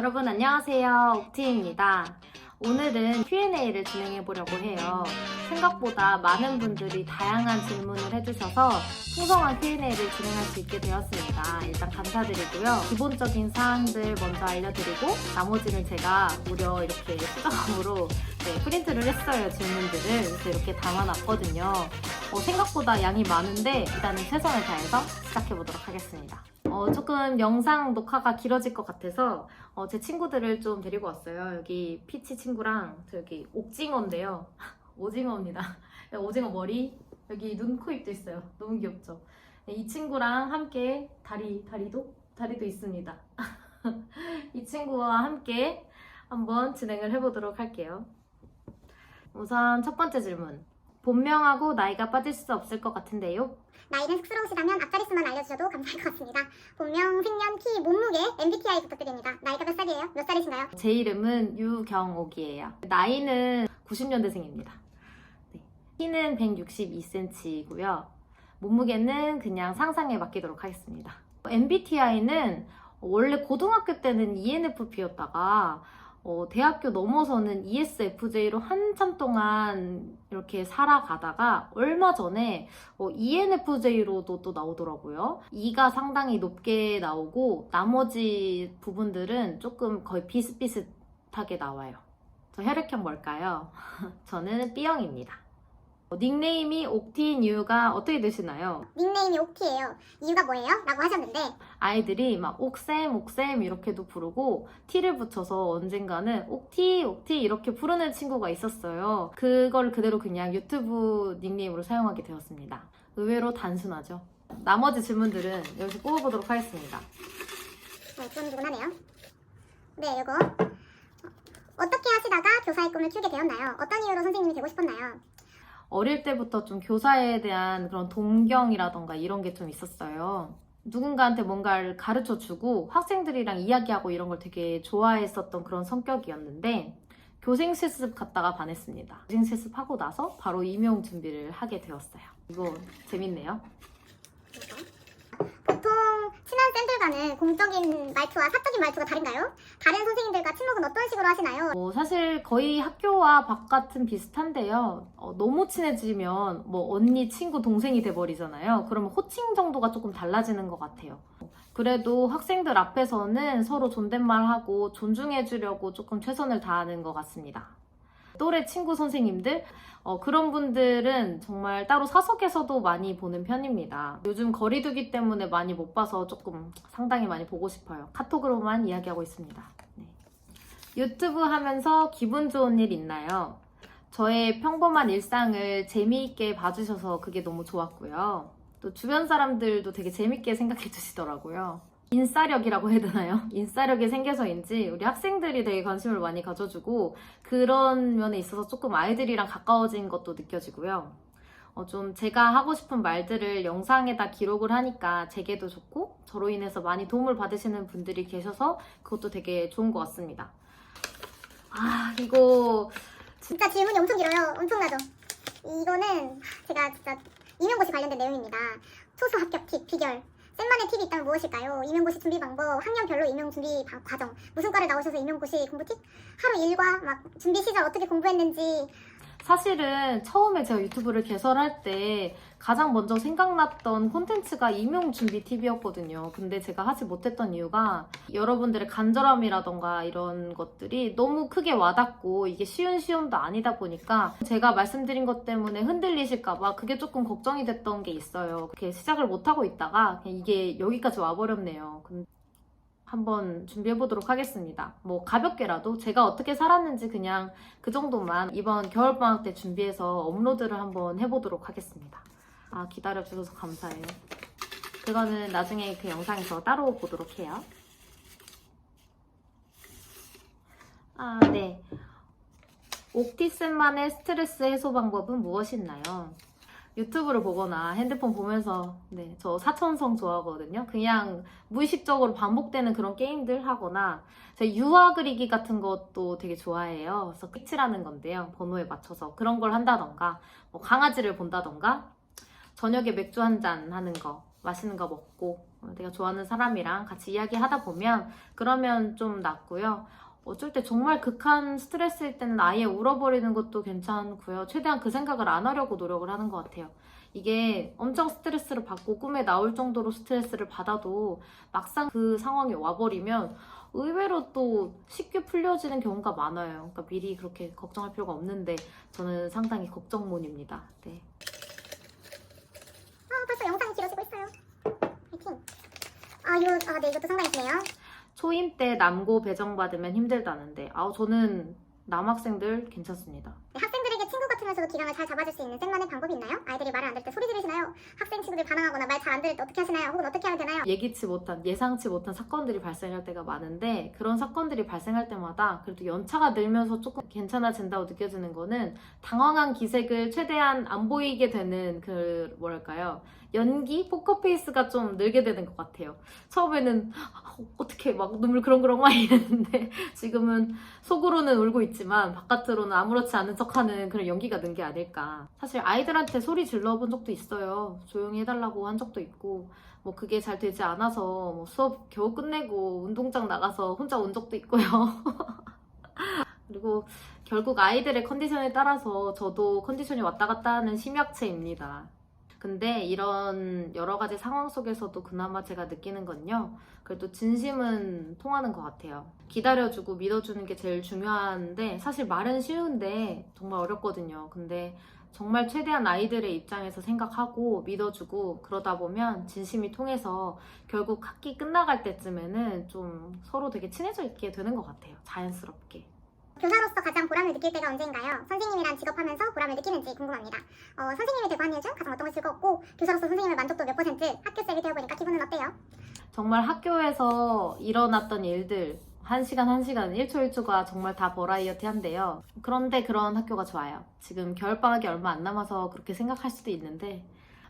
여러분 안녕하세요. 옥티입니다. 오늘은 Q&A를 진행해 보려고 해요. 생각보다 많은 분들이 다양한 질문을 해주셔서 풍성한 Q&A를 진행할 수 있게 되었습니다. 일단 감사드리고요. 기본적인 사항들 먼저 알려드리고 나머지는 제가 무려 이렇게 수작업으로 프린트를 했어요. 질문들을. 그래서 이렇게 담아놨거든요. 생각보다 양이 많은데 일단은 최선을 다해서 시작해 보도록 하겠습니다. 조금 영상 녹화가 길어질 것 같아서 제 친구들을 좀 데리고 왔어요. 여기 피치 친구랑 저기 옥징어인데요. 오징어입니다. 오징어 머리, 여기 눈, 코, 입도 있어요. 너무 귀엽죠? 이 친구랑 함께 다리도 있습니다. 이 친구와 함께 한번 진행을 해보도록 할게요. 우선 첫 번째 질문. 본명하고 나이가 빠질 수 없을 것 같은데요? 나이는 쑥스러우시다면 앞자리 수만 알려주셔도 감사할 것 같습니다. 본명, 생년, 키, 몸무게, MBTI 부탁드립니다. 나이가 몇 살이에요? 몇 살이신가요? 제 이름은 유경옥이에요. 나이는 90년대생입니다. 키는 162cm이고요. 몸무게는 그냥 상상에 맡기도록 하겠습니다. MBTI는 원래 고등학교 때는 ENFP였다가 대학교 넘어서는 ESFJ로 한참 동안 이렇게 살아가다가 얼마 전에 ENFJ로도 또 나오더라고요. E가 상당히 높게 나오고 나머지 부분들은 조금 거의 비슷비슷하게 나와요. 저 혈액형 뭘까요? 저는 B형입니다. 닉네임이 옥티인 이유가 어떻게 되시나요? 닉네임이 옥티예요. 이유가 뭐예요? 라고 하셨는데 아이들이 막 옥쌤 이렇게도 부르고 T를 붙여서 언젠가는 옥티 이렇게 부르는 친구가 있었어요. 그걸 그대로 그냥 유튜브 닉네임으로 사용하게 되었습니다. 의외로 단순하죠. 나머지 질문들은 여기서 뽑아보도록 하겠습니다. 두근두근하네요. 네, 이거 어떻게 하시다가 교사의 꿈을 키우게 되었나요? 어떤 이유로 선생님이 되고 싶었나요? 어릴 때부터 좀 교사에 대한 그런 동경이라던가 이런 게 좀 있었어요. 누군가한테 뭔가를 가르쳐주고 학생들이랑 이야기하고 이런 걸 되게 좋아했었던 그런 성격이었는데 교생 실습 갔다가 반했습니다. 교생 실습하고 나서 바로 임용 준비를 하게 되었어요. 이거 재밌네요. 보통 친한 쌤들과는 공적인 말투와 사적인 말투가 다른가요? 다른 선생님들과 친목은 어떤 식으로 하시나요? 사실 거의 학교와 바깥은 비슷한데요. 너무 친해지면 언니, 친구, 동생이 돼버리잖아요. 그러면 호칭 정도가 조금 달라지는 것 같아요. 그래도 학생들 앞에서는 서로 존댓말하고 존중해주려고 조금 최선을 다하는 것 같습니다. 또래 친구 선생님들 그런 분들은 정말 따로 사석에서도 많이 보는 편입니다. 요즘 거리두기 때문에 많이 못 봐서 조금 상당히 많이 보고 싶어요. 카톡으로만 이야기하고 있습니다. 네. 유튜브 하면서 기분 좋은 일 있나요? 저의 평범한 일상을 재미있게 봐주셔서 그게 너무 좋았고요. 또 주변 사람들도 되게 재밌게 생각해 주시더라고요. 인싸력이라고 해야 되나요? 인싸력이 생겨서인지 우리 학생들이 되게 관심을 많이 가져주고 그런 면에 있어서 조금 아이들이랑 가까워진 것도 느껴지고요. 좀 제가 하고 싶은 말들을 영상에다 기록을 하니까 제게도 좋고 저로 인해서 많이 도움을 받으시는 분들이 계셔서 그것도 되게 좋은 것 같습니다. 이거 진짜 질문이 엄청 길어요. 엄청나죠? 이거는 제가 진짜 임용고시 관련된 내용입니다. 초수 합격 팁, 비결. 쌤만의 팁이 있다면 무엇일까요? 임용고시 준비 방법, 학년별로 임용 준비 과정, 무슨 과를 나오셔서 임용고시 공부 팁, 하루 일과 준비 시절 어떻게 공부했는지. 사실은 처음에 제가 유튜브를 개설할 때 가장 먼저 생각났던 콘텐츠가 임용 준비 팁이었거든요. 근데 제가 하지 못했던 이유가 여러분들의 간절함이라던가 이런 것들이 너무 크게 와닿고 이게 쉬운 시험도 아니다 보니까 제가 말씀드린 것 때문에 흔들리실까봐 그게 조금 걱정이 됐던 게 있어요. 그렇게 시작을 못하고 있다가 그냥 이게 여기까지 와버렸네요. 한번 준비해보도록 하겠습니다. 가볍게라도 제가 어떻게 살았는지 그냥 그 정도만 이번 겨울방학 때 준비해서 업로드를 한번 해보도록 하겠습니다. 기다려주셔서 감사해요. 그거는 나중에 그 영상에서 따로 보도록 해요. 네. 옥티쌤만의 스트레스 해소 방법은 무엇이 있나요? 유튜브를 보거나 핸드폰 보면서 저 사천성 좋아하거든요. 그냥 무의식적으로 반복되는 그런 게임들 하거나 제가 유화 그리기 같은 것도 되게 좋아해요. 그래서 끝이라는 건데요. 번호에 맞춰서 그런 걸 한다던가 강아지를 본다던가 저녁에 맥주 한잔 하는 거 맛있는 거 먹고 내가 좋아하는 사람이랑 같이 이야기하다 보면 그러면 좀 낫고요. 어쩔 때 정말 극한 스트레스일 때는 아예 울어버리는 것도 괜찮고요. 최대한 그 생각을 안 하려고 노력을 하는 것 같아요. 이게 엄청 스트레스를 받고 꿈에 나올 정도로 스트레스를 받아도 막상 그 상황이 와버리면 의외로 또 쉽게 풀려지는 경우가 많아요. 그러니까 미리 그렇게 걱정할 필요가 없는데 저는 상당히 걱정몬입니다. 네. 벌써 영상이 길어지고 있어요. 파이팅. 네, 이것도 상당히 기네요. 초임 때 남고 배정받으면 힘들다는데 저는 남학생들 괜찮습니다. 네, 학생들에게 친구 같으면서도 기량을 잘 잡아줄 수 있는 쌤만의 방법이 있나요? 아이들이 말을 안 들을 때 소리 지르시나요? 학생 친구들 반항하거나 말 잘 안 들을 때 어떻게 하시나요? 혹은 어떻게 하면 되나요? 예상치 못한 사건들이 발생할 때가 많은데 그런 사건들이 발생할 때마다 그래도 연차가 늘면서 조금 괜찮아진다고 느껴지는 거는 당황한 기색을 최대한 안 보이게 되는 그 뭐랄까요? 연기? 포커페이스가 좀 늘게 되는 것 같아요. 처음에는 어떻게 막 눈물 그렁그렁 막 이랬는데 지금은 속으로는 울고 있지만 바깥으로는 아무렇지 않은 척하는 그런 연기가 는 게 아닐까. 사실 아이들한테 소리 질러본 적도 있어요. 조용히 해달라고 한 적도 있고 뭐 그게 잘 되지 않아서 뭐 수업 겨우 끝내고 운동장 나가서 혼자 온 적도 있고요. 그리고 결국 아이들의 컨디션에 따라서 저도 컨디션이 왔다 갔다 하는 심약체입니다. 근데 이런 여러 가지 상황 속에서도 그나마 제가 느끼는 건요. 그래도 진심은 통하는 것 같아요. 기다려주고 믿어주는 게 제일 중요한데 사실 말은 쉬운데 정말 어렵거든요. 근데 정말 최대한 아이들의 입장에서 생각하고 믿어주고 그러다 보면 진심이 통해서 결국 학기 끝나갈 때쯤에는 좀 서로 되게 친해져 있게 되는 것 같아요. 자연스럽게. 교사로서 가장 보람을 느낄 때가 언제인가요? 선생님이란 직업하면서 보람을 느끼는지 궁금합니다. 선생님이 되고 한 일 중 가장 어떤 게 즐거웠고 교사로서 선생님의 만족도 몇 %? 학교 쌤이 되어보니까 기분은 어때요? 정말 학교에서 일어났던 일들 1시간 1시간 1초 1초가 정말 다 버라이어티한데요. 그런데 그런 학교가 좋아요. 지금 겨울방학이 얼마 안 남아서 그렇게 생각할 수도 있는데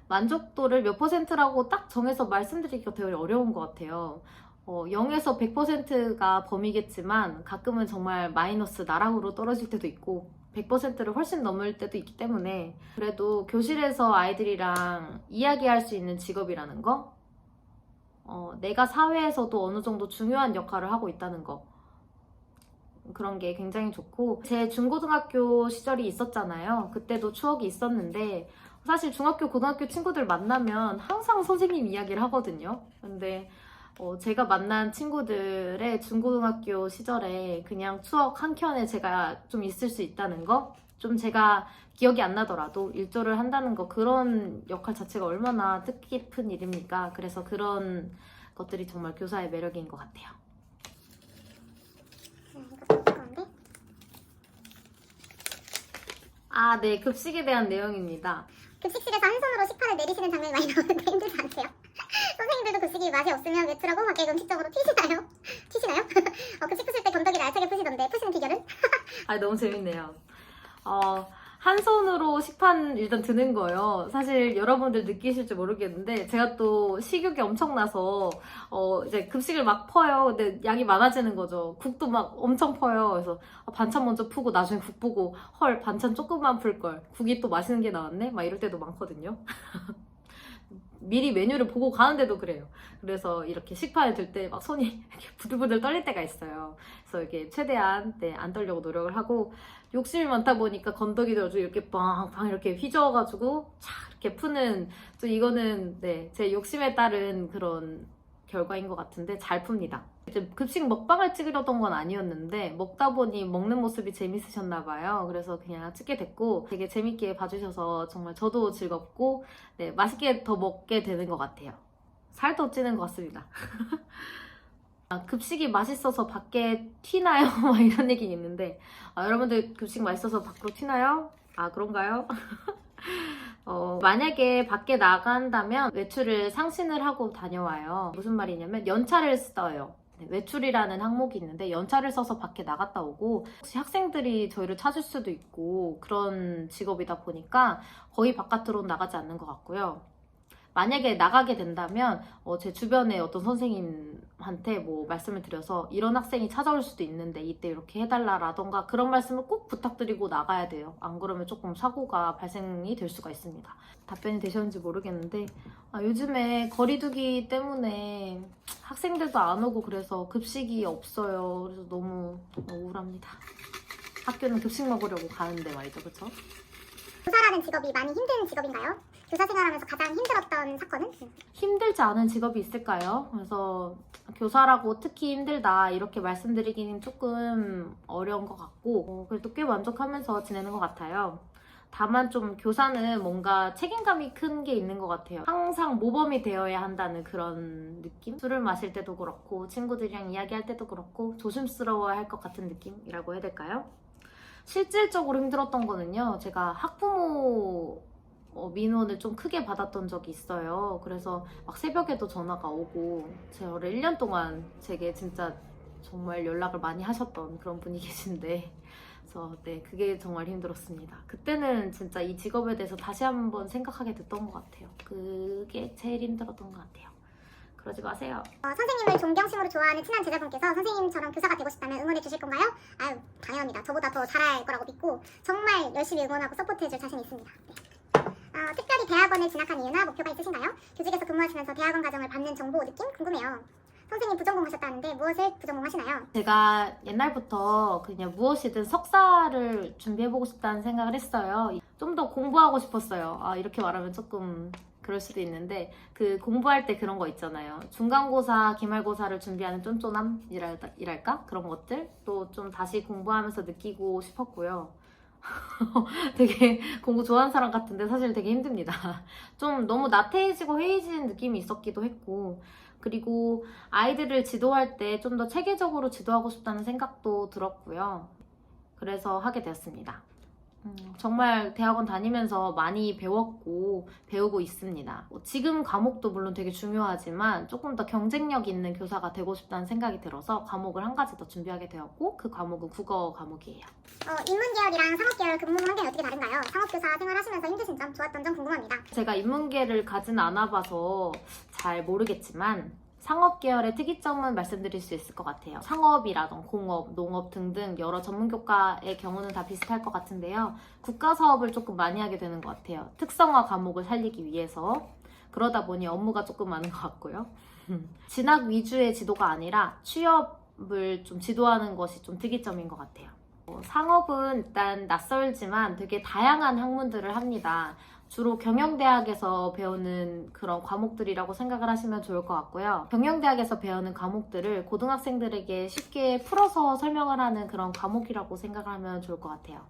만족도를 몇 %라고 딱 정해서 말씀드리기가 되게 어려운 것 같아요. 0에서 100%가 범위겠지만 가끔은 정말 마이너스 나락으로 떨어질 때도 있고 100%를 훨씬 넘을 때도 있기 때문에 그래도 교실에서 아이들이랑 이야기할 수 있는 직업이라는 거 내가 사회에서도 어느 정도 중요한 역할을 하고 있다는 거 그런 게 굉장히 좋고 제 중고등학교 시절이 있었잖아요. 그때도 추억이 있었는데 사실 중학교, 고등학교 친구들 만나면 항상 선생님 이야기를 하거든요. 근데 제가 만난 친구들의 중고등학교 시절에 그냥 추억 한켠에 제가 좀 있을 수 있다는 거? 좀 제가 기억이 안 나더라도 일조를 한다는 거 그런 역할 자체가 얼마나 뜻깊은 일입니까? 그래서 그런 것들이 정말 교사의 매력인 것 같아요. 이거 궁금한데? 네, 급식에 대한 내용입니다. 급식실에서 한 손으로 식판을 내리시는 장면이 많이 나오는데 힘들지 않으세요? 선생님들도 급식이 맛이 없으면 외출하고 밖에 음식점으로 튀시나요? 튀시나요? 급식 푸실 때 건더기를 알차게 푸시던데 푸시는 비결은? 너무 재밌네요. 한 손으로 식판 일단 드는 거예요. 사실 여러분들 느끼실지 모르겠는데 제가 또 식욕이 엄청나서 이제 급식을 막 퍼요. 근데 양이 많아지는 거죠. 국도 막 엄청 퍼요. 그래서 반찬 먼저 푸고 나중에 국 보고 헐 반찬 조금만 풀 걸. 국이 또 맛있는 게 나왔네? 막 이럴 때도 많거든요. 미리 메뉴를 보고 가는데도 그래요. 그래서 이렇게 식판에 들 때 막 손이 이렇게 부들부들 떨릴 때가 있어요. 그래서 이렇게 최대한 안 떨려고 노력을 하고 욕심이 많다 보니까 건더기도 이렇게 빵빵 이렇게 휘저어가지고 촥 이렇게 푸는 또 이거는 제 욕심에 따른 그런 결과인 것 같은데 잘 풉니다. 이제 급식 먹방을 찍으려던 건 아니었는데 먹다 보니 먹는 모습이 재밌으셨나 봐요. 그래서 그냥 찍게 됐고 되게 재밌게 봐주셔서 정말 저도 즐겁고 맛있게 더 먹게 되는 것 같아요. 살도 찌는 것 같습니다. 급식이 맛있어서 밖에 튀나요? 막 이런 얘기 있는데 여러분들 급식 맛있어서 밖으로 튀나요? 그런가요? 만약에 밖에 나간다면 외출을 상신을 하고 다녀와요. 무슨 말이냐면 연차를 써요. 외출이라는 항목이 있는데 연차를 써서 밖에 나갔다 오고 혹시 학생들이 저희를 찾을 수도 있고 그런 직업이다 보니까 거의 바깥으로 나가지 않는 것 같고요. 만약에 나가게 된다면 제 주변에 어떤 선생님 한테 뭐 말씀을 드려서 이런 학생이 찾아올 수도 있는데 이때 이렇게 해달라라던가 그런 말씀을 꼭 부탁드리고 나가야 돼요. 안 그러면 조금 사고가 발생이 될 수가 있습니다. 답변이 되셨는지 모르겠는데 요즘에 거리두기 때문에 학생들도 안 오고 그래서 급식이 없어요. 그래서 너무 우울합니다. 학교는 급식 먹으려고 가는데 말이죠, 그쵸? 교사라는 직업이 많이 힘든 직업인가요? 교사 생활하면서 가장 힘들었던 사건은? 힘들지 않은 직업이 있을까요? 그래서 교사라고 특히 힘들다 이렇게 말씀드리기는 조금 어려운 것 같고 그래도 꽤 만족하면서 지내는 것 같아요. 다만 좀 교사는 뭔가 책임감이 큰 게 있는 것 같아요. 항상 모범이 되어야 한다는 그런 느낌? 술을 마실 때도 그렇고 친구들이랑 이야기할 때도 그렇고 조심스러워야 할 것 같은 느낌이라고 해야 될까요? 실질적으로 힘들었던 거는요. 제가 학부모 민원을 좀 크게 받았던 적이 있어요. 그래서 막 새벽에도 전화가 오고 저를 1년 동안 제게 진짜 정말 연락을 많이 하셨던 그런 분이 계신데 그래서 네, 그게 정말 힘들었습니다. 그때는 진짜 이 직업에 대해서 다시 한번 생각하게 됐던 것 같아요. 그게 제일 힘들었던 것 같아요. 그러지 마세요. 선생님을 존경심으로 좋아하는 친한 제자분께서 선생님처럼 교사가 되고 싶다면 응원해 주실 건가요? 아유, 당연합니다. 저보다 더 잘할 거라고 믿고 정말 열심히 응원하고 서포트해 줄 자신이 있습니다. 네. 특별히 대학원을 진학한 이유나 목표가 있으신가요? 교직에서 근무하시면서 대학원 과정을 받는 정보, 느낌 궁금해요. 선생님 부전공하셨다는데 무엇을 부전공하시나요? 제가 옛날부터 그냥 무엇이든 석사를 준비해보고 싶다는 생각을 했어요. 좀 더 공부하고 싶었어요. 이렇게 말하면 조금 그럴 수도 있는데 그 공부할 때 그런 거 있잖아요. 중간고사, 기말고사를 준비하는 쫀쫀함이랄까? 그런 것들 또 좀 다시 공부하면서 느끼고 싶었고요. 되게 공부 좋아하는 사람 같은데 사실 되게 힘듭니다. 좀 너무 나태해지고 해이해진 느낌이 있었기도 했고 그리고 아이들을 지도할 때 좀 더 체계적으로 지도하고 싶다는 생각도 들었고요. 그래서 하게 되었습니다. 정말 대학원 다니면서 많이 배우고 있습니다. 지금 과목도 물론 되게 중요하지만 조금 더 경쟁력 있는 교사가 되고 싶다는 생각이 들어서 과목을 한 가지 더 준비하게 되었고 그 과목은 국어 과목이에요. 인문계열이랑 상업계열 근무 환경이 어떻게 다른가요? 상업교사 생활하시면서 힘드신 점, 좋았던 점 궁금합니다. 제가 인문계를 가진 않아봐서 잘 모르겠지만 상업 계열의 특이점은 말씀드릴 수 있을 것 같아요. 상업이라던 공업, 농업 등등 여러 전문교과의 경우는 다 비슷할 것 같은데요. 국가 사업을 조금 많이 하게 되는 것 같아요. 특성화 과목을 살리기 위해서. 그러다 보니 업무가 조금 많은 것 같고요. 진학 위주의 지도가 아니라 취업을 좀 지도하는 것이 좀 특이점인 것 같아요. 상업은 일단 낯설지만 되게 다양한 학문들을 합니다. 주로 경영대학에서 배우는 그런 과목들이라고 생각을 하시면 좋을 것 같고요. 경영대학에서 배우는 과목들을 고등학생들에게 쉽게 풀어서 설명을 하는 그런 과목이라고 생각을 하면 좋을 것 같아요.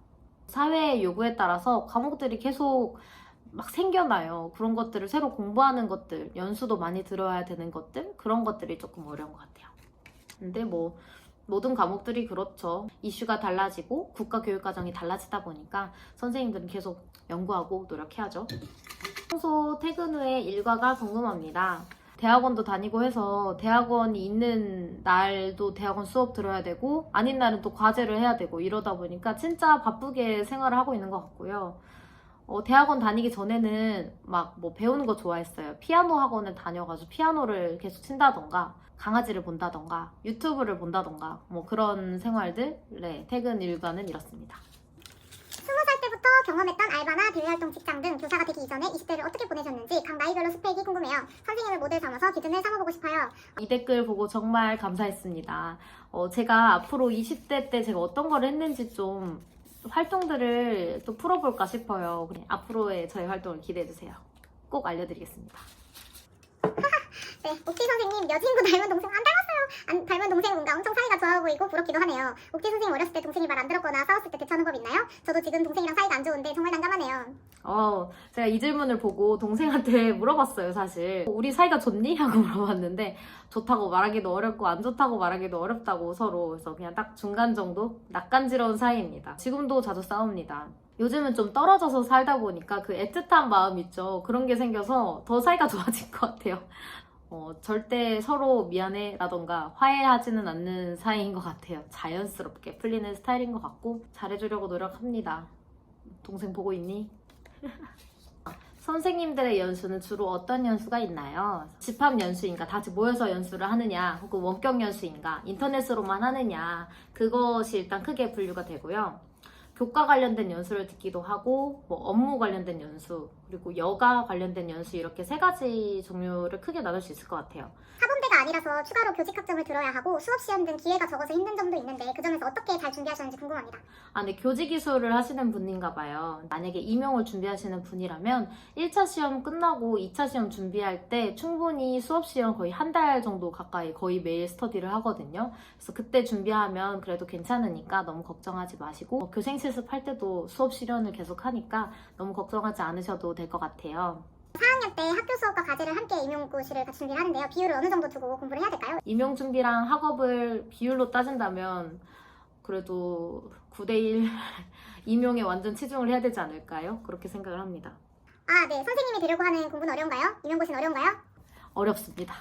사회의 요구에 따라서 과목들이 계속 막 생겨나요. 그런 것들을 새로 공부하는 것들, 연수도 많이 들어야 되는 것들, 그런 것들이 조금 어려운 것 같아요. 근데 뭐 모든 과목들이 그렇죠. 이슈가 달라지고 국가교육과정이 달라지다 보니까 선생님들은 계속 연구하고 노력해야죠. 평소 퇴근 후에 일과가 궁금합니다. 대학원도 다니고 해서 대학원이 있는 날도 대학원 수업 들어야 되고 아닌 날은 또 과제를 해야 되고 이러다 보니까 진짜 바쁘게 생활을 하고 있는 것 같고요. 대학원 다니기 전에는 막 뭐 배우는 거 좋아했어요. 피아노 학원을 다녀가지고 피아노를 계속 친다던가 강아지를 본다던가 유튜브를 본다던가 뭐 그런 생활들. 네, 퇴근 일과는 이렇습니다. 20살 때부터 경험했던 알바나 대외활동 직장 등 교사가 되기 이전에 20대를 어떻게 보내셨는지 각 나이별로 스펙이 궁금해요. 선생님을 모델 삼아서 기준을 삼아보고 싶어요. 이 댓글 보고 정말 감사했습니다. 제가 앞으로 20대 때 제가 어떤 걸 했는지 좀 활동들을 또 풀어볼까 싶어요. 앞으로의 저의 활동을 기대해주세요. 꼭 알려드리겠습니다. 네, 옥티 선생님 여친구 닮은 동생 안 닮았어요. 닮은 동생 뭔가 엄청 사이가 좋아 보이고 부럽기도 하네요. 옥티 선생님 어렸을 때 동생이 말 안 들었거나 싸웠을 때 대처하는 법 있나요? 저도 지금 동생이랑 사이가 안 좋은데 정말 난감하네요. 제가 이 질문을 보고 동생한테 물어봤어요, 사실. 우리 사이가 좋니? 하고 물어봤는데 좋다고 말하기도 어렵고 안 좋다고 말하기도 어렵다고 서로. 그래서 그냥 딱 중간 정도? 낯간지러운 사이입니다. 지금도 자주 싸웁니다. 요즘은 좀 떨어져서 살다 보니까 그 애틋한 마음 있죠. 그런 게 생겨서 더 사이가 좋아진 것 같아요. 절대 서로 미안해 라던가 화해하지는 않는 사이인 것 같아요. 자연스럽게 풀리는 스타일인 것 같고 잘해주려고 노력합니다. 동생 보고 있니? 선생님들의 연수는 주로 어떤 연수가 있나요? 집합 연수인가? 다 같이 모여서 연수를 하느냐? 혹은 원격 연수인가? 인터넷으로만 하느냐? 그것이 일단 크게 분류가 되고요. 교과 관련된 연수를 듣기도 하고, 뭐 업무 관련된 연수, 그리고 여가 관련된 연수 이렇게 세 가지 종류를 크게 나눌 수 있을 것 같아요. 사범대가 아니라서 추가로 교직 학점을 들어야 하고 수업 시험 등 기회가 적어서 힘든 점도 있는데 그 점에서 어떻게 잘 준비하셨는지 궁금합니다. 네, 교직 기술을 하시는 분인가 봐요. 만약에 임용을 준비하시는 분이라면 1차 시험 끝나고 2차 시험 준비할 때 충분히 수업 시험 거의 한 달 정도 가까이 거의 매일 스터디를 하거든요. 그래서 그때 준비하면 그래도 괜찮으니까 너무 걱정하지 마시고 교생 실습할 때도 수업 실현을 계속 하니까 너무 걱정하지 않으셔도 될 것 같아요. 4학년 때 학교 수업과 과제를 함께 임용고시를 같이 준비를 하는데요. 비율을 어느 정도 두고 공부를 해야 될까요? 임용 준비랑 학업을 비율로 따진다면 그래도 9대1 임용에 완전 치중을 해야 되지 않을까요? 그렇게 생각을 합니다. 네. 선생님이 되려고 하는 공부는 어려운가요? 임용고시는 어려운가요? 어렵습니다.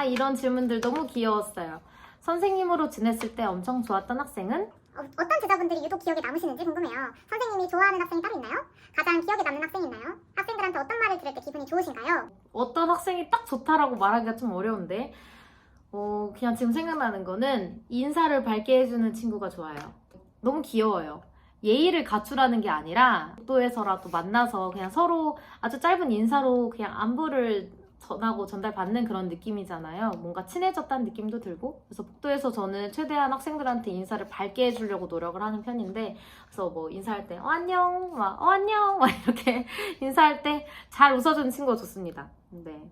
이런 질문들 너무 귀여웠어요. 선생님으로 지냈을 때 엄청 좋았던 학생은? 어떤 제자분들이 유독 기억에 남으시는지 궁금해요. 선생님이 좋아하는 학생이 따로 있나요? 가장 기억에 남는 학생이 있나요? 학생들한테 어떤 말을 들을 때 기분이 좋으신가요? 어떤 학생이 딱 좋다라고 말하기가 좀 어려운데 그냥 지금 생각나는 거는 인사를 밝게 해주는 친구가 좋아요. 너무 귀여워요. 예의를 갖추라는 게 아니라 복도에서라도 만나서 그냥 서로 아주 짧은 인사로 그냥 안부를 전하고 전달받는 그런 느낌이잖아요. 뭔가 친해졌다는 느낌도 들고. 그래서 복도에서 저는 최대한 학생들한테 인사를 밝게 해주려고 노력을 하는 편인데, 그래서 뭐 인사할 때 안녕, 안녕 이렇게 인사할 때 잘 웃어주는 친구가 좋습니다. 네.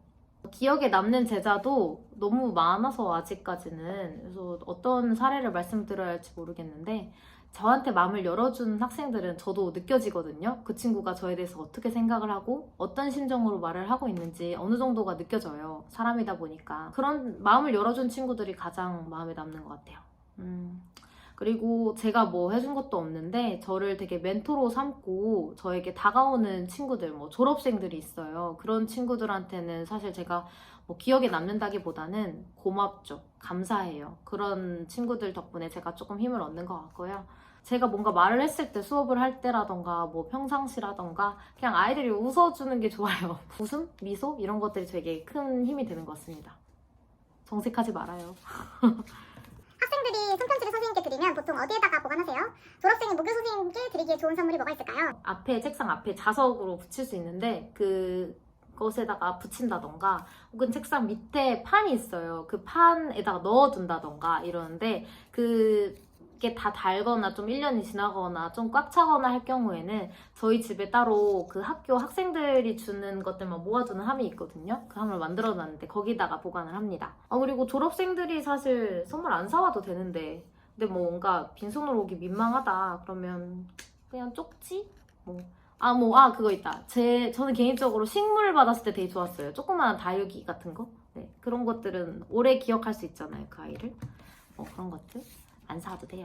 기억에 남는 제자도 너무 많아서 아직까지는, 그래서 어떤 사례를 말씀드려야 할지 모르겠는데, 저한테 마음을 열어준 학생들은 저도 느껴지거든요. 그 친구가 저에 대해서 어떻게 생각을 하고 어떤 심정으로 말을 하고 있는지 어느 정도가 느껴져요. 사람이다 보니까. 그런 마음을 열어준 친구들이 가장 마음에 남는 것 같아요. 그리고 제가 뭐 해준 것도 없는데 저를 되게 멘토로 삼고 저에게 다가오는 친구들, 뭐 졸업생들이 있어요. 그런 친구들한테는 사실 제가 뭐 기억에 남는다기보다는 고맙죠. 감사해요. 그런 친구들 덕분에 제가 조금 힘을 얻는 것 같고요. 제가 뭔가 말을 했을 때, 수업을 할 때라던가 뭐 평상시라던가 그냥 아이들이 웃어주는 게 좋아요. 웃음? 미소? 이런 것들이 되게 큰 힘이 되는 것 같습니다. 정색하지 말아요. 학생들이 손편지를 선생님께 드리면 보통 어디에다가 보관하세요? 졸업생이 모교 선생님께 드리기에 좋은 선물이 뭐가 있을까요? 앞에, 책상 앞에 자석으로 붙일 수 있는데 그것에다가 붙인다던가 혹은 책상 밑에 판이 있어요. 그 판에다가 넣어둔다던가 이러는데 그게 다 달거나 좀 1년이 지나거나 좀 꽉 차거나 할 경우에는 저희 집에 따로 그 학교 학생들이 주는 것들만 모아두는 함이 있거든요. 그 함을 만들어 놨는데 거기다가 보관을 합니다. 그리고 졸업생들이 사실 선물 안 사와도 되는데 근데 뭐 뭔가 빈손으로 오기 민망하다 그러면 그냥 쪽지? 그거 있다. 저는 개인적으로 식물 받았을 때 되게 좋았어요. 조그마한 다육이 같은 거. 네, 그런 것들은 오래 기억할 수 있잖아요, 그 아이를. 그런 것들 안 사도 돼요.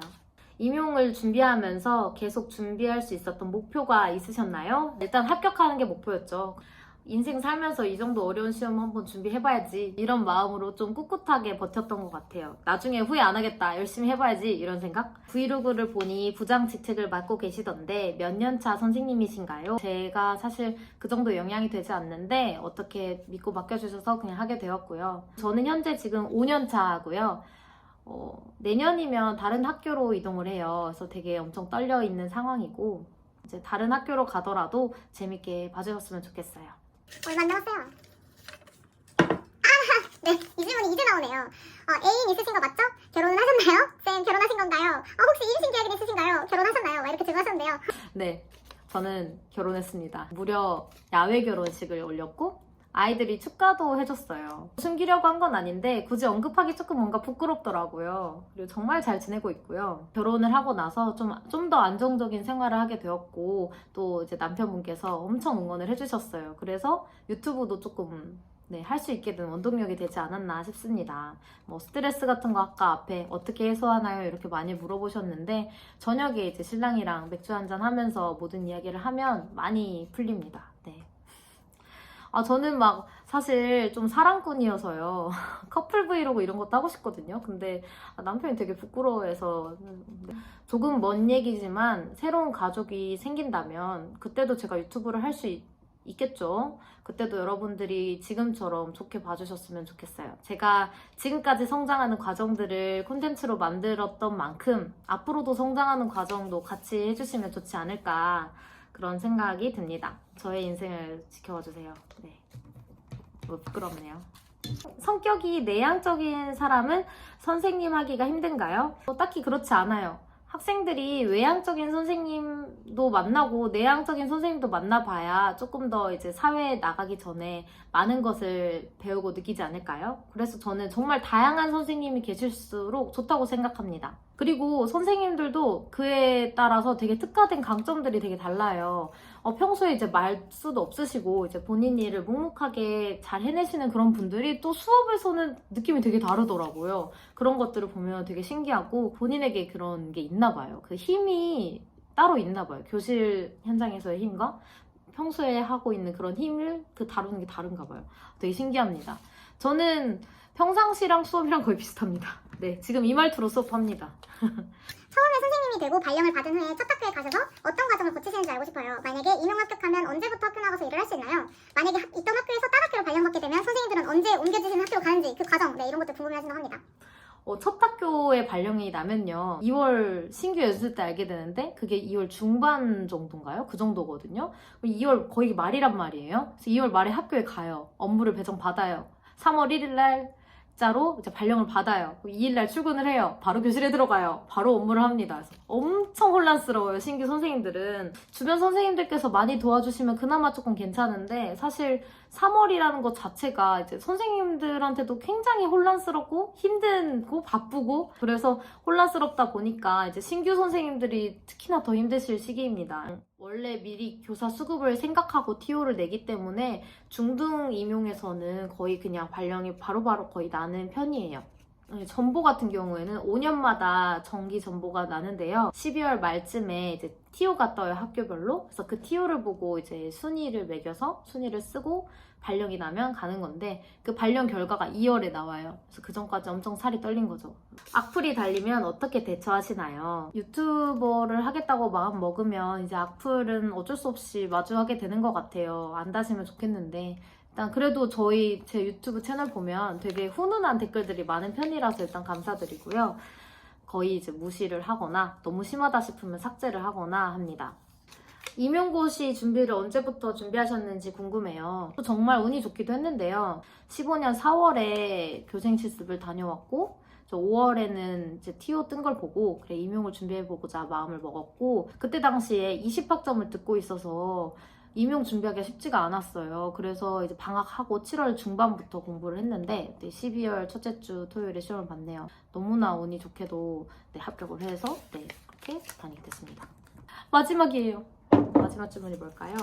임용을 준비하면서 계속 준비할 수 있었던 목표가 있으셨나요? 일단 합격하는 게 목표였죠. 인생 살면서 이 정도 어려운 시험 한번 준비해봐야지 이런 마음으로 좀 꿋꿋하게 버텼던 것 같아요. 나중에 후회 안 하겠다, 열심히 해봐야지 이런 생각? 브이로그를 보니 부장 직책을 맡고 계시던데 몇 년차 선생님이신가요? 제가 사실 그 정도 영향이 되지 않는데 어떻게 믿고 맡겨주셔서 그냥 하게 되었고요. 저는 현재 지금 5년차고요. 내년이면 다른 학교로 이동을 해요. 그래서 되게 엄청 떨려있는 상황이고 이제 다른 학교로 가더라도 재밌게 봐주셨으면 좋겠어요. 얼마 안 남았어요. 네, 이 질문이 이제 나오네요. 애인 있으신 거 맞죠? 결혼은 하셨나요? 쌤, 결혼하신 건가요? 혹시 임신 계획은 있으신가요? 결혼하셨나요? 이렇게 질문하셨는데요. 네, 저는 결혼했습니다. 무려 야외 결혼식을 올렸고 아이들이 축가도 해줬어요. 숨기려고 한 건 아닌데 굳이 언급하기 조금 뭔가 부끄럽더라고요. 그리고 정말 잘 지내고 있고요. 결혼을 하고 나서 좀 더 안정적인 생활을 하게 되었고 또 이제 남편분께서 엄청 응원을 해주셨어요. 그래서 유튜브도 조금 할 수 있게 된 원동력이 되지 않았나 싶습니다. 뭐 스트레스 같은 거 아까 앞에 어떻게 해소하나요? 이렇게 많이 물어보셨는데 저녁에 이제 신랑이랑 맥주 한잔 하면서 모든 이야기를 하면 많이 풀립니다. 네. 저는 막 사실 좀 사랑꾼이어서요. 커플 브이로그 이런 것도 하고 싶거든요. 근데 남편이 되게 부끄러워해서 조금 먼 얘기지만 새로운 가족이 생긴다면 그때도 제가 유튜브를 할 수 있겠죠. 그때도 여러분들이 지금처럼 좋게 봐주셨으면 좋겠어요. 제가 지금까지 성장하는 과정들을 콘텐츠로 만들었던 만큼 앞으로도 성장하는 과정도 같이 해주시면 좋지 않을까 그런 생각이 듭니다. 저의 인생을 지켜봐 주세요. 네. 부끄럽네요. 성격이 내향적인 사람은 선생님 하기가 힘든가요? 딱히 그렇지 않아요. 학생들이 외향적인 선생님도 만나고 내향적인 선생님도 만나봐야 조금 더 이제 사회에 나가기 전에 많은 것을 배우고 느끼지 않을까요? 그래서 저는 정말 다양한 선생님이 계실수록 좋다고 생각합니다. 그리고 선생님들도 그에 따라서 되게 특화된 강점들이 되게 달라요. 평소에 이제 말수도 없으시고 이제 본인 일을 묵묵하게 잘 해내시는 그런 분들이 또 수업에서는 느낌이 되게 다르더라고요. 그런 것들을 보면 되게 신기하고 본인에게 그런 게 있나 봐요. 그 힘이 따로 있나 봐요. 교실 현장에서의 힘과 평소에 하고 있는 그런 힘을 다루는 게 다른가 봐요. 되게 신기합니다. 저는 평상시랑 수업이랑 거의 비슷합니다. 네, 지금 이 말투로 수업합니다. 처음에 선생님이 되고 발령을 받은 후에 첫 학교에 가셔서 어떤 과정을 거치시는지 알고 싶어요. 만약에 임용 합격하면 언제부터 학교 나가서 일을 할 수 있나요? 만약에 있던 학교에서 딴 학교로 발령받게 되면 선생님들은 언제 옮겨지시는 학교로 가는지 그 과정, 네, 이런 것들 궁금해하신다고 합니다. 첫 학교에 발령이 나면요 2월 신규 연수 때 알게 되는데 그게 2월 중반 정도인가요? 그 정도거든요. 2월 거의 말이란 말이에요. 그래서 2월 말에 학교에 가요. 업무를 배정 받아요. 3월 1일 날짜로 이제 발령을 받아요. 2일 날 출근을 해요. 바로 교실에 들어가요. 바로 업무를 합니다. 그래서 엄청 혼란스러워요. 신규 선생님들은. 주변 선생님들께서 많이 도와주시면 그나마 조금 괜찮은데 사실 3월이라는 것 자체가 이제 선생님들한테도 굉장히 혼란스럽고 힘들고 바쁘고 그래서 혼란스럽다 보니까 이제 신규 선생님들이 특히나 더 힘드실 시기입니다. 원래 미리 교사 수급을 생각하고 TO를 내기 때문에 중등 임용에서는 거의 그냥 발령이 바로바로 거의 나는 편이에요. 전보 같은 경우에는 5년마다 정기 전보가 나는데요. 12월 말쯤에 이제 TO가 떠요, 학교별로. 그래서 그 TO를 보고 이제 순위를 매겨서 순위를 쓰고 발령이 나면 가는 건데 그 발령 결과가 2월에 나와요. 그래서 그 전까지 엄청 살이 떨린 거죠. 악플이 달리면 어떻게 대처하시나요? 유튜버를 하겠다고 마음 먹으면 이제 악플은 어쩔 수 없이 마주하게 되는 것 같아요. 안 다시면 좋겠는데 일단 그래도 제 유튜브 채널 보면 되게 훈훈한 댓글들이 많은 편이라서 일단 감사드리고요. 거의 이제 무시를 하거나 너무 심하다 싶으면 삭제를 하거나 합니다. 임용고시 준비를 언제부터 준비하셨는지 궁금해요. 정말 운이 좋기도 했는데요. 15년 4월에 교생 실습을 다녀왔고 5월에는 이제 TO 뜬 걸 보고 그래 임용을 준비해보고자 마음을 먹었고 그때 당시에 20학점을 듣고 있어서 임용 준비하기가 쉽지가 않았어요. 그래서 이제 방학하고 7월 중반부터 공부를 했는데 12월 첫째 주 토요일에 시험을 봤네요. 너무나 운이 좋게도 합격을 해서 그렇게 다니게 됐습니다. 마지막이에요. 마지막 질문이 뭘까요?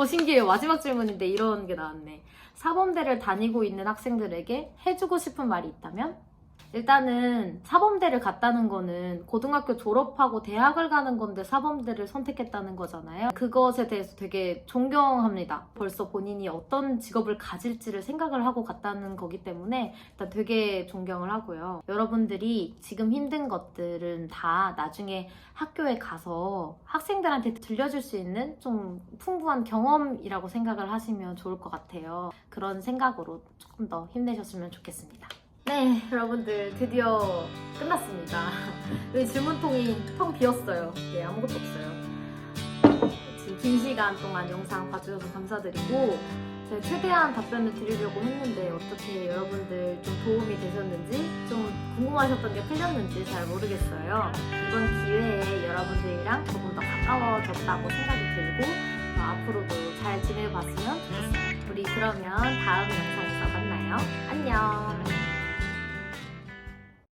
신기해요. 마지막 질문인데 이런 게 나왔네. 사범대를 다니고 있는 학생들에게 해주고 싶은 말이 있다면? 일단은 사범대를 갔다는 거는 고등학교 졸업하고 대학을 가는 건데 사범대를 선택했다는 거잖아요. 그것에 대해서 되게 존경합니다. 벌써 본인이 어떤 직업을 가질지를 생각을 하고 갔다는 거기 때문에 일단 되게 존경을 하고요. 여러분들이 지금 힘든 것들은 다 나중에 학교에 가서 학생들한테 들려줄 수 있는 좀 풍부한 경험이라고 생각을 하시면 좋을 것 같아요. 그런 생각으로 조금 더 힘내셨으면 좋겠습니다. 네, 여러분들 드디어 끝났습니다. 여기 질문통이 텅 비었어요. 네, 아무것도 없어요. 지금 긴 시간 동안 영상 봐주셔서 감사드리고 제가 최대한 답변을 드리려고 했는데 어떻게 여러분들 좀 도움이 되셨는지 좀 궁금하셨던 게 풀렸는지 잘 모르겠어요. 이번 기회에 여러분들이랑 조금 더 가까워졌다고 생각이 들고 앞으로도 잘 지내봤으면 좋겠어요. 우리 그러면 다음 영상에서 만나요. 안녕.